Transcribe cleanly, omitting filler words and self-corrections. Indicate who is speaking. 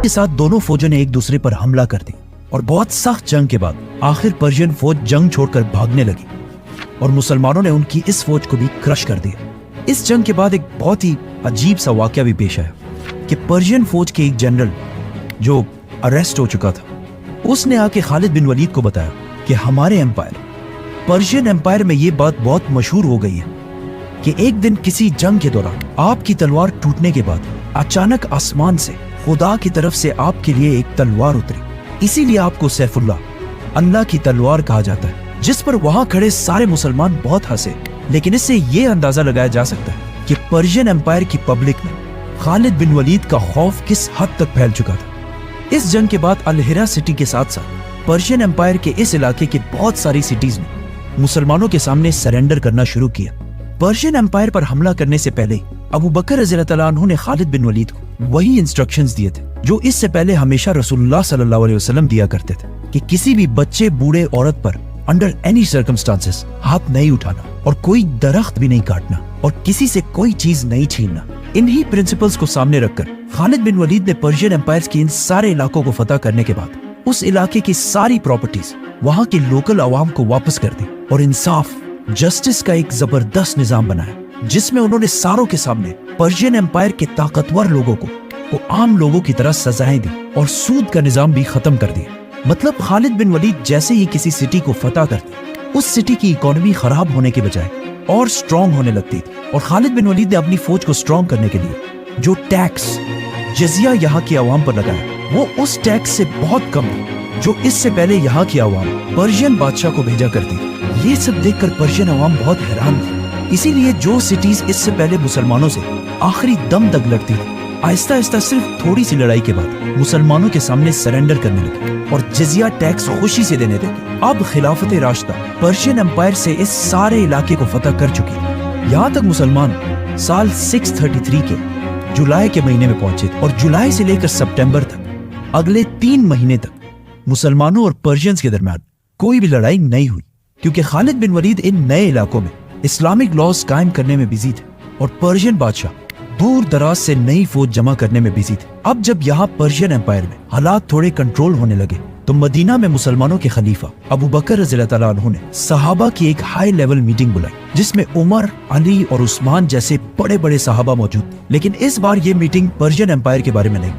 Speaker 1: के साथ दोनों फौजों ने एक दूसरे पर हमला कर दी और बहुत सख्त जंग के बाद आखिर पर्शियन फौज जंग छोड़कर भागने लगी और मुसलमानों ने उनकी इस फौज को भी क्रश कर दिया। इस जंग के बाद एक बहुत ही अजीब सा वाकया भी पेश आया कि पर्शियन फौज के एक जनरल जो अरेस्ट हो चुका था, उसने आके खालिद बिन वलीद को बताया कि हमारे एम्पायर पर्शियन एम्पायर में ये बात बहुत मशहूर हो गई है कि एक दिन किसी जंग के दौरान आपकी तलवार टूटने के बाद अचानक आसमान से खुदा की तरफ से आपके लिए एक तलवार उतरी, इसीलिए आपको सैफुल्लाह, अल्लाह की तलवार कहा जाता है। जिस पर वहां खड़े सारे मुसलमान बहुत हंसे, लेकिन इससे ये अंदाजा लगाया जा सकता है कि पर्शियन एम्पायर की पब्लिक में खालिद बिन वलीद का खौफ किस हद तक फैल चुका था। इस जंग के बाद अल हिरा सिटी के साथ साथ पर्शियन एम्पायर के इस इलाके की बहुत सारी सिटीज ने मुसलमानों के सामने सरेंडर करना शुरू किया। पर्शियन एम्पायर पर हमला करने से पहले अबू बकर रज़ियल्लाहु तआला अन्हु ने खालिद बिन वलीद को वही इंस्ट्रक्शंस दिए थे जो इससे पहले हमेशा रसूलुल्लाह सल्लल्लाहु अलैहि वसल्लम दिया करते थे कि किसी भी बच्चे, बूढ़े, औरत पर अंडर एनी सर्कमस्टांसेस हाथ नहीं उठाना और कोई दरख्त भी नहीं काटना और किसी से कोई चीज नहीं छीनना। इन्हीं प्रिंसिपल्स को सामने रखकर खालिद बिन वलीद ने पर्शियन एम्पायर के इन सारे इलाकों को फतह करने के बाद उस इलाके की सारी प्रॉपर्टीज वहां के लोकल अवाम को वापस कर दी और इंसाफ, जस्टिस का एक जबरदस्त निजाम बनाया जिसमें उन्होंने सारों के सामने पर्शियन एम्पायर के ताकतवर लोगों को आम लोगों की तरह सजाएं दी और सूद का निजाम भी खत्म कर दिया। मतलब खालिद बिन वलीद जैसे ही किसी सिटी को फतह करते, उस सिटी की इकोनॉमी खराब होने के बजाय और स्ट्रॉन्ग होने लगती थी। और खालिद बिन वलीद ने अपनी फौज को स्ट्रॉन्ग करने के लिए जो टैक्स, जजिया यहाँ की आवाम पर लगाया, वो उस टैक्स से बहुत कम था जो इससे पहले यहाँ की आवाम पर्शियन बादशाह को भेजा करती थी। ये सब देखकर पर्शियन आवाम बहुत हैरान थी। इसीलिए जो सिटीज इससे पहले मुसलमानों से आखिरी दम तक लड़ती थी, आहिस्ता आहिस्ता सिर्फ थोड़ी सी लड़ाई के बाद मुसलमानों के सामने सरेंडर करने लगे और जजिया टैक्स खुशी से देने लगे। अब खिलाफत राशिदा पर्शियन एम्पायर से इस सारे इलाके को फतह कर चुकी है। यहाँ तक मुसलमान साल 633 के जुलाई के महीने में पहुंचे और जुलाई से लेकर सितंबर तक अगले 3 महीने तक मुसलमानों और पर्शियंस के दरमियान कोई भी लड़ाई नहीं हुई, क्योंकि खालिद बिन वलीद इन नए इलाकों में इस्लामिक लॉज कायम करने में बिजी थे और पर्शियन बादशाह दूर दराज से नई फौज जमा करने में बिजी थे। अब जब यहाँ पर्शियन एम्पायर में हालात थोड़े कंट्रोल होने लगे तो मदीना में मुसलमानों के खलीफा अबू बकर रज़ियल्लाहु तआला अन्हु ने सहाबा की एक हाई लेवल मीटिंग बुलाई जिसमें उमर, अली और उस्मान जैसे बड़े बड़े सहाबा मौजूद थे। लेकिन इस बार ये मीटिंग पर्शियन एम्पायर के बारे में नहीं